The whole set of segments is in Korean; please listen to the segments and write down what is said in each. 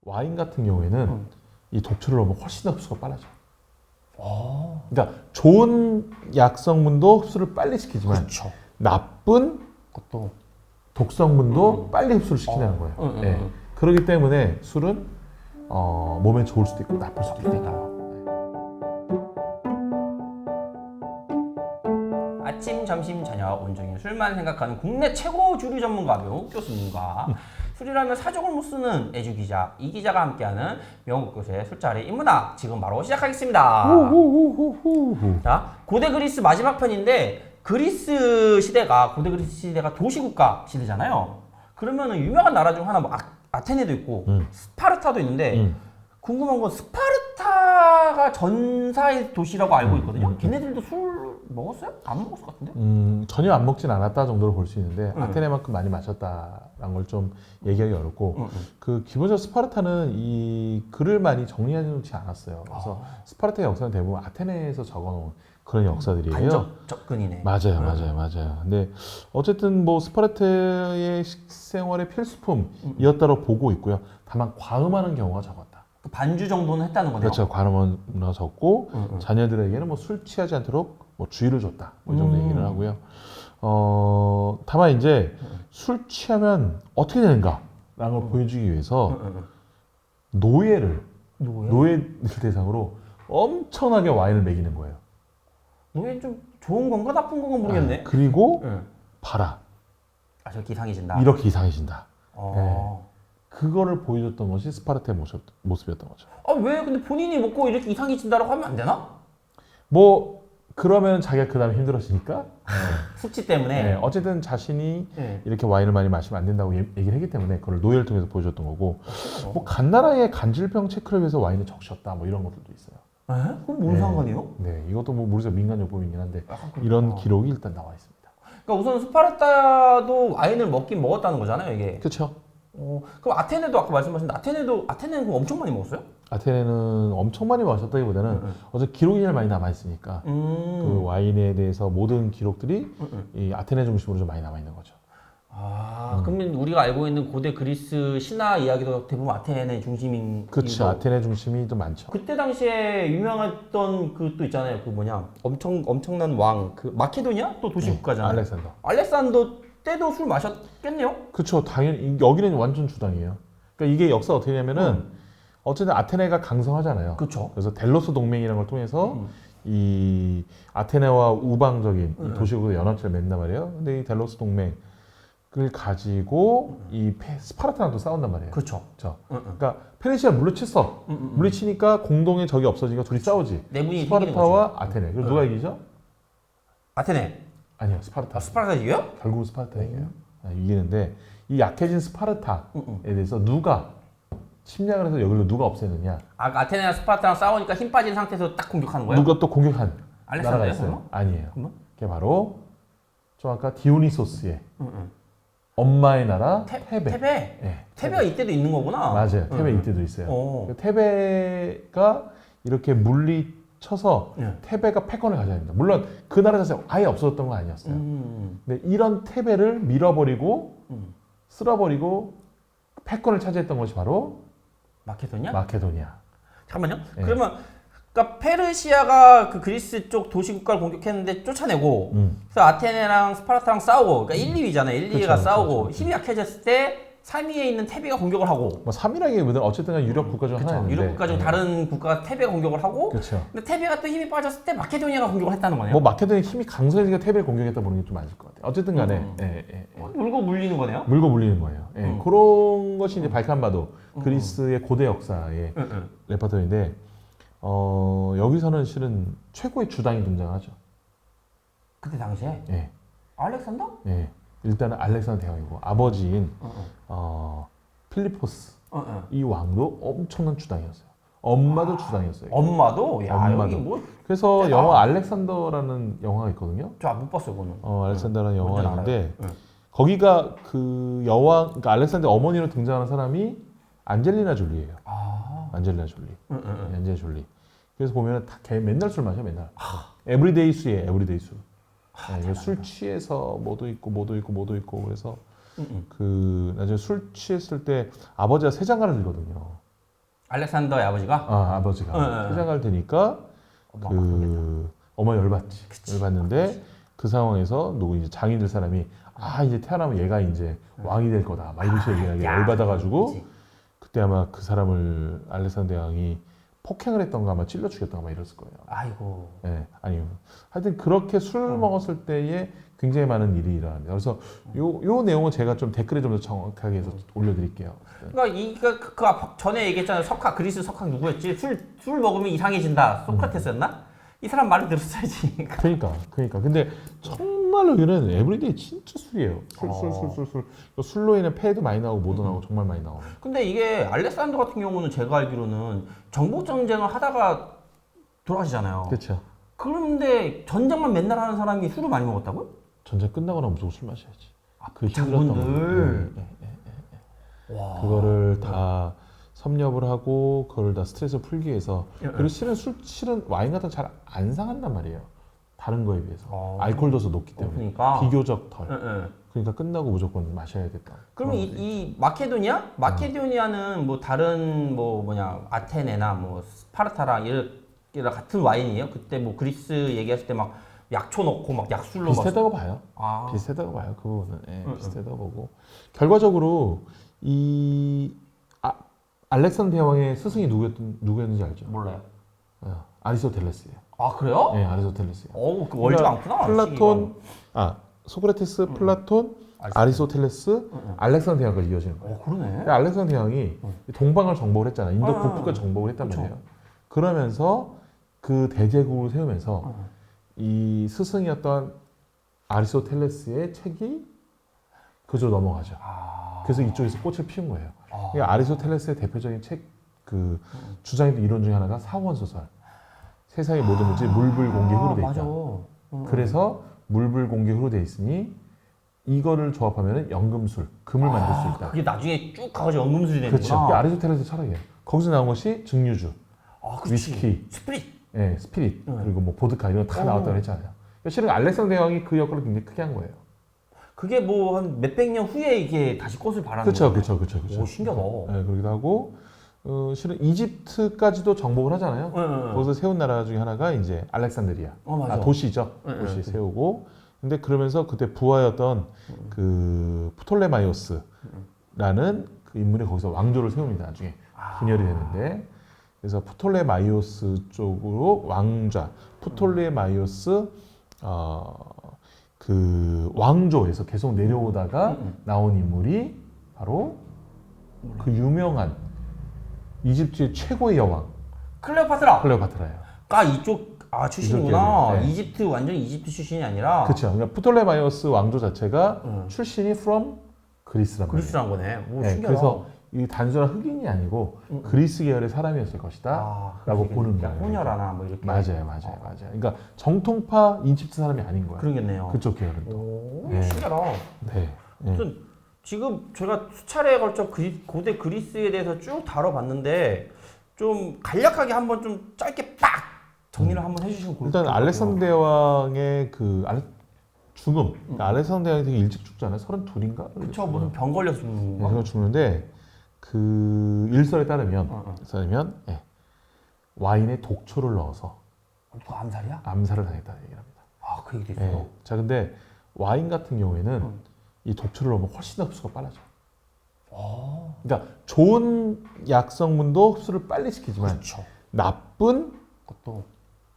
와인 같은 경우에는 이 독초를 넣으면 훨씬 더 흡수가 빨라져. 그러니까 좋은 약성분도 흡수를 빨리 시키지만 그렇죠. 나쁜 그것도 독성분도 빨리 흡수를 시키는 거예요. 네. 그렇기 때문에 술은 몸에 좋을 수도 있고 나쁠 수도 있다. 아침, 점심, 저녁 온종일 술만 생각하는 국내 최고 주류 전문가 명욱 교수님과 술이라면 사족을 못 쓰는 애주 기자, 이 기자가 함께하는 명욱 교수의 술자리 인문학 지금 바로 시작하겠습니다. 자, 고대 그리스 마지막 편인데 고대 그리스 시대가 도시국가 시대잖아요. 그러면은 유명한 나라 중 하나 뭐 아테네도 있고 스파르타도 있는데 궁금한 건 스파르타가 전사의 도시라고 알고 있거든요. 걔네들도 술 먹었어요? 안 먹었을 것 같은데? 전혀 안 먹진 않았다 정도로 볼 수 있는데 아테네만큼 많이 마셨다라는 걸 좀 얘기하기 어렵고 그 기본적으로 스파르타는 이 글을 많이 정리해 놓지 않았어요. 그래서 스파르타의 역사는 대부분 아테네에서 적어놓은 그런 역사들이에요. 간접 접근이네. 맞아요. 근데 어쨌든 뭐 스파르타의 식생활의 필수품이었다고 보고 있고요. 다만 과음하는 경우가 적었다. 그 반주 정도는 했다는 거네요. 그렇죠. 과음은 적고 자녀들에게는 뭐 술 취하지 않도록 뭐 주의를 줬다. 뭐 이 정도 얘기를 하고요. 다만 이제 술 취하면 어떻게 되는가라는 걸 보여주기 위해서 노예를 대상으로 엄청나게 와인을 먹이는 거예요. 노예 좀 좋은 건가 나쁜 건가 모르겠네. 그리고 봐라. 저렇게 이상해진다. 이렇게 이상해진다. 그거를 보여줬던 것이 스파르타의 모습이었던 거죠. 왜 근데 본인이 먹고 이렇게 이상해진다라고 하면 안 되나? 뭐 그러면 자기가 그 다음에 힘들어지니까 숙취 때문에. 어쨌든 자신이 이렇게 와인을 많이 마시면 안 된다고 얘기를 했기 때문에 그걸 노예를 통해서 보여줬던 거고 뭐 갓나라의 간질병 체크를 위해서 와인을 적셨다 뭐 이런 것들도 있어요. 그럼 뭔 상관이요? 네, 이것도 뭐 모르겠어요. 민간요법이긴 한데 이런 기록이 일단 나와 있습니다. 그러니까 우선 스파르타도 와인을 먹긴 먹었다는 거잖아요, 이게. 그렇죠. 그럼 아테네도 아까 말씀하셨는데 아테네는 그럼 엄청 많이 먹었어요? 아테네는 엄청 많이 마셨다기보다는 어제 기록이 제일 많이 남아 있으니까 그 와인에 대해서 모든 기록들이 이 아테네 중심으로 좀 많이 남아 있는 거죠. 그러면 우리가 알고 있는 고대 그리스 신화 이야기도 대부분 아테네 중심인. 그렇죠. 아테네 중심이 좀 많죠. 그때 당시에 유명했던 그 또 있잖아요. 그 뭐냐 엄청난 왕 그 마케도니아 또 도시 국가잖아요. 알렉산더 때도 술 마셨겠네요. 그렇죠. 당연히 여기는 완전 주당이에요. 그러니까 이게 역사 어떻게 되냐면은 어쨌든 아테네가 강성하잖아요. 그렇죠. 그래서 델로스 동맹이라는 걸 통해서 이 아테네와 우방적인 이 도시국의 연합체를 맺는단 말이에요. 근데 이 델로스 동맹을 가지고 이 스파르타랑 또 싸운단 말이에요. 그렇죠. 그러니까 페르시아 물리쳤어. 물리치니까 공동의 적이 없어지니까 둘이 싸우지. 내분이 스파르타와 아테네. 그럼 누가 이기죠? 아테네. 아니요, 스파르타. 스파르타 이겨요? 결국 스파르타 이겨요. 이기는데 이 약해진 스파르타에 대해서 누가 침략을 해서 여기로 누가 없애느냐? 아테네랑 스파르타랑 싸우니까 힘 빠진 상태에서 딱 공격하는 거예요? 누가 또 공격한 나라가 알렉산더예요? 있어요? 아니에요. 그러면? 그게 바로 좀 아까 디오니소스의 엄마의 나라 테베. 네, 테베가 이때도 있는 거구나. 맞아요. 테베 이때도 있어요. 테베가 이렇게 물리쳐서 테베가 패권을 가져야 됩니다. 물론 그 나라 자체가 아예 없어졌던 건 아니었어요. 근데 이런 테베를 밀어버리고 쓸어버리고 패권을 차지했던 것이 바로 마케도니아. 잠깐만요. 그러면 그러니까 페르시아가 그 그리스 쪽 도시 국가를 공격했는데 쫓아내고 그래서 아테네랑 스파르타랑 싸우고 그러니까 1, 2위잖아요. 1, 2위가 싸우고 힘이 약해졌을 때 3위에 있는 테베가 공격을 하고 뭐 3위라기보다는 어쨌든 유럽 국가 중 하나였는데 유럽 국가 중 다른 국가가 테베가 공격을 하고 근데 테베가 또 힘이 빠졌을 때 마케도니아가 공격을 했다는 거네요. 뭐 마케도니아 힘이 강성해지니까 테베를 공격했다 보는 게 좀 맞을 것 같아요. 어쨌든 간에 물고 물리는 거네요. 물고 물리는 거예요. 그런 것이 이제 발칸바도 그리스의 고대 역사의 레퍼토리인데 여기서는 실은 최고의 주당이 등장하죠. 그때 당시에? 알렉산더? 일단은 알렉산더 대왕이고 아버지인 필리포스 이 왕도 엄청난 주당이었어요. 엄마도 주당이었어요. 엄마도? 야, 엄마도. 여기 뭐 그래서 영화 알렉산더라는 영화가 있거든요. 저 못 봤어요, 그거는. 알렉산더라는 영화가 있는데 거기가 그 여왕, 그러니까 알렉산더 어머니로 등장하는 사람이 안젤리나 졸리예요. 안젤리나 졸리. 안젤리나 졸리. 그래서 보면은 걔 맨날 술 마셔, 맨날. 에브리데이 수예요, 에브리데이 수. 술 취해서 뭐도 있고 그래서 그 나중에 술 취했을 때 아버지가 새 장가를 들거든요. 알렉산더의 아버지가 아버지가 회장가를 되니까 어머 열받지. 열받는데 그 상황에서 누구 이제 장이 될 사람이 이제 태어나면 얘가 이제 왕이 될 거다. 막 이렇게 얘기하게 열받아가지고 그치. 그때 아마 그 사람을 알렉산더 대왕이 폭행을 했던가 아마 찔러 죽였던가 막 이랬을 거예요. 아이고. 네, 아니요. 하여튼 그렇게 술을 먹었을 때에 굉장히 많은 일이 일어납니다. 그래서 요 내용은 제가 좀 댓글에 좀 더 정확하게 해서 올려드릴게요. 그러니까 전에 얘기했잖아요. 그리스 석학 누구였지? 술 먹으면 이상해진다. 소크라테스였나? 이 사람 말을 들었어야지. 그러니까. 근데 정말로 여기는 에브리데이 진짜 술이에요. 술. 술로 인해 폐도 많이 나오고 뭐도 나오고 정말 많이 나오고. 근데 이게 알렉산더 같은 경우는 제가 알기로는 정복 전쟁을 하다가 돌아가시잖아요. 그렇죠. 그런데 전쟁만 맨날 하는 사람이 술을 많이 먹었다고요? 전쟁 끝나거나 무조건 술 마셔야지. 그 장군들. 와. 그거를 다 섭렵을 하고 그걸 다 스트레스 풀기 위해서. 그리고 실은 와인 같은 거 잘 안 상한단 말이에요. 다른 거에 비해서. 알코올 도수 높기 때문에. 그러니까. 비교적 덜. 그러니까 끝나고 무조건 마셔야겠다. 그럼 이 마케도니아는 뭐 다른 아테네나 뭐 스파르타랑 이런 같은 와인이에요? 그때 뭐 그리스 얘기했을 때 막 약초 넣고 막 약술로 비슷하다고 봐요. 비슷하다고 봐요. 그 부분은 비슷하다고 보고 결과적으로 이 알렉산더 대왕의 스승이 누구였는지 알죠? 몰라요. 아리스토텔레스예요. 아 그래요? 네, 아리스토텔레스예요. 그 월드가 많구나. 플라톤, 소크라테스, 플라톤, 아리스토텔레스, 알렉산더 대왕까지 이어지는 거예요. 그러네. 알렉산더 대왕이 동방을 정복을 했잖아. 인도 북부까지 정복을 했단 말이에요. 그러면서 그 대제국을 세우면서 이 스승이었던 아리스토텔레스의 책이 그저 넘어가죠. 그래서 이쪽에서 꽃을 피운 거예요. 그러니까 아리스토텔레스의 대표적인 책 주장했던 이론 중에 하나가 사원 소설. 세상의 모든 물질이 물불공기 흐로 돼 있다. 그래서 물불공기 흐로 돼 있으니 이거를 조합하면 연금술, 금을 만들 수 있다. 그게 나중에 쭉 가가지고 연금술이 되는구나. 그렇죠. 그게 아리스토텔레스 철학이에요. 거기서 나온 것이 증류주, 위스키, 스피릿, 그리고 뭐 보드카 이런 거 다 나왔다고 했잖아요. 그러니까 실은 알렉산더 대왕이 그 역할을 굉장히 크게 한 거예요. 그게 뭐 한 몇백 년 후에 이게 다시 꽃을 발하는 거예요. 그렇죠. 오, 신기하다. 네, 그러기도 하고 실은 이집트까지도 정복을 하잖아요. 거기서 세운 나라 중에 하나가 이제 알렉산드리아. 도시죠. 도시 세우고. 근데 그러면서 그때 부하였던 그 프톨레마이오스라는 그 인물이 거기서 왕조를 세웁니다. 나중에 분열이 되는데. 그래서 프톨레마이오스 쪽으로 왕좌, 프톨레마이오스 그 왕조에서 계속 내려오다가 나온 인물이 바로 그 유명한 이집트의 최고의 여왕 클레오파트라예요. 이쪽 출신이구나. 네. 이집트 완전 이집트 출신이 아니라. 그렇죠. 그러니까 프톨레마이오스 왕조 자체가 출신이 from 그리스란 말이에요. 그리스란 거네. 오, 신기하다. 그래서 이 단순한 흑인이 아니고 그리스 계열의 사람이었을 것이다라고 보는 거예요. 호녀라나 뭐 이렇게. 맞아요. 그러니까 정통파 이집트 사람이 아닌 거예요. 그러겠네요. 그쪽 계열은 또. 신기하다. 아무튼 지금 제가 수차례에 걸쳐 고대 그리스에 대해서 쭉 다뤄봤는데 좀 간략하게 한번 좀 짧게 빡 정리를 한번 해주시면 고를 것 일단 같아요. 알렉산더 대왕의 그 죽음. 그러니까 알렉산더 대왕이 되게 일찍 죽잖아요. 32인가? 그쵸. 무슨 병 걸려서 죽는 건가? 그래서 죽는데 그 일설에 따르면 와인에 독초를 넣어서 누가 암살이야? 암살을 당했다는 얘기를 합니다. 그 얘기도 있어요. 자, 근데 와인 같은 경우에는 이 독초를 넣으면 훨씬 더 흡수가 빨라져. 그러니까 좋은 약성분도 흡수를 빨리 시키지만 그쵸. 나쁜 그것도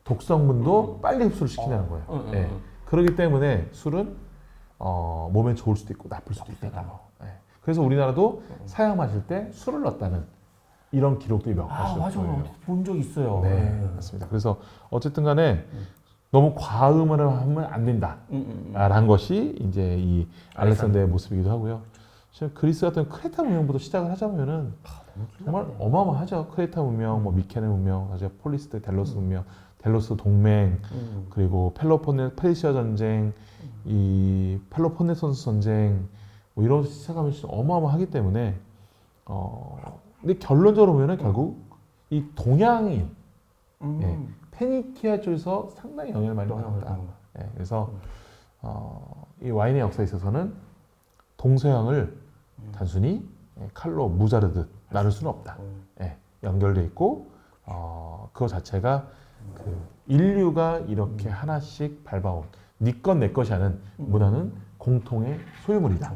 독성분도 빨리 흡수를 시키는 거예요. 그렇기 때문에 술은 몸에 좋을 수도 있고 나쁠 수도 있다. 그래서 우리나라도 사양 마실 때 술을 넣었다는 이런 기록들이 몇 가지 보여요. 본 적 있어요. 네, 맞습니다. 그래서 어쨌든 간에 너무 과음을 하면 안 된다라는 것이 이제 이 알렉산더의 모습이기도 하고요. 그리스 같은 크레타 문명부터 시작을 하자면은 정말 어마어마하죠. 크레타 문명, 뭐 미케네 문명, 폴리스 때 델로스 문명, 델로스 동맹, 그리고 페르시아 전쟁, 이 펠로폰네소스 전쟁, 뭐 이런 시작하면 진짜 어마어마하기 때문에 근데 결론적으로 보면은 결국 이 동양인 페니키아 쪽에서 상당히 영향을 많이 받았다. 그래서 이 와인의 역사에 있어서는 동서양을 단순히 칼로 무자르듯 나눌 수는 없다. 연결돼 있고 그거 자체가 그 인류가 이렇게 하나씩 밟아온 네 것 내 것이 아닌 문화는 공통의 소유물이다.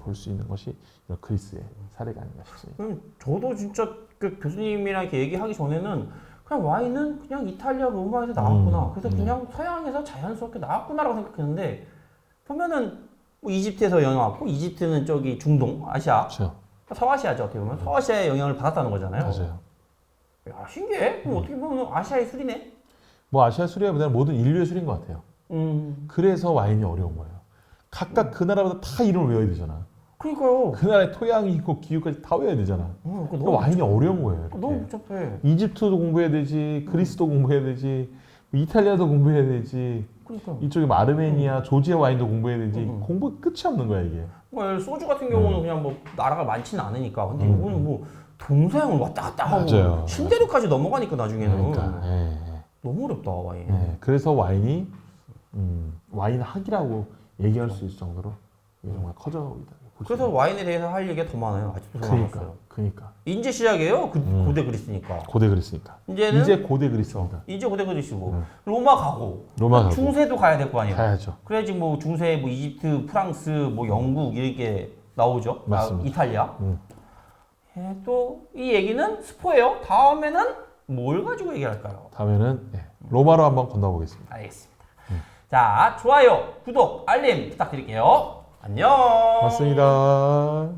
볼 수 있는 것이 이런 그리스의 사례가 아닌가 싶습니다. 저도 진짜 그 교수님이랑 이렇게 얘기하기 전에는 그냥 와인은 그냥 이탈리아 로마에서 나왔구나. 그래서 그냥 서양에서 자연스럽게 나왔구나라고 생각했는데 보면은 뭐 이집트에서 영향 왔고 이집트는 저기 중동, 아시아, 그렇죠. 서아시아죠. 어떻게 보면 서아시아의 영향을 받았다는 거잖아요. 맞아요. 야, 신기해. 그럼 어떻게 보면 아시아의 술이네. 뭐 아시아 술이보다는 모든 인류의 술인 것 같아요. 그래서 와인이 어려운 거예요. 각각 그 나라마다 다 이름을 외워야 되잖아. 그러니까요. 그 나라의 토양이 있고 기후까지 다 외워야 되잖아. 그러니까 그러니까 와인이 어려운 거예요. 이렇게. 너무 복잡해. 이집트도 공부해야 되지, 그리스도 공부해야 되지, 뭐 이탈리아도 공부해야 되지, 그러니까. 이쪽에 뭐 아르메니아, 조지아 와인도 공부해야 되지. 공부 끝이 없는 거야 이게. 그러니까 소주 같은 경우는 그냥 뭐 나라가 많지는 않으니까. 근데 이거는 뭐 동서양을 왔다 갔다 하고 맞아요. 신대륙까지 넘어가니까 나중에는 그러니까. 너무 어렵다 와인. 그래서 와인이 와인 학이라고 얘기할 수 있을 정도로 이게 정말 커져가고 있다. 그래서 와인에 대해서 할 얘기가 더 많아요. 아직도 더 많았어요. 그러니까. 이제 시작이에요. 고대 그리스니까. 고대 그리스니까. 이제는 이제 고대 그리스입니다. 이제 고대 그리스고 로마 가고 로마 가고. 중세도 가야 될 거 아니에요. 가야죠. 그래야지 뭐 중세 뭐 이집트, 프랑스, 뭐 영국 이렇게 나오죠. 맞습니다. 이탈리아. 또 이 얘기는 스포예요. 다음에는 뭘 가지고 얘기할까요? 다음에는 로마로 한번 건너보겠습니다. 알겠습니다. 자, 좋아요, 구독, 알림 부탁드릴게요. 안녕. 맞습니다.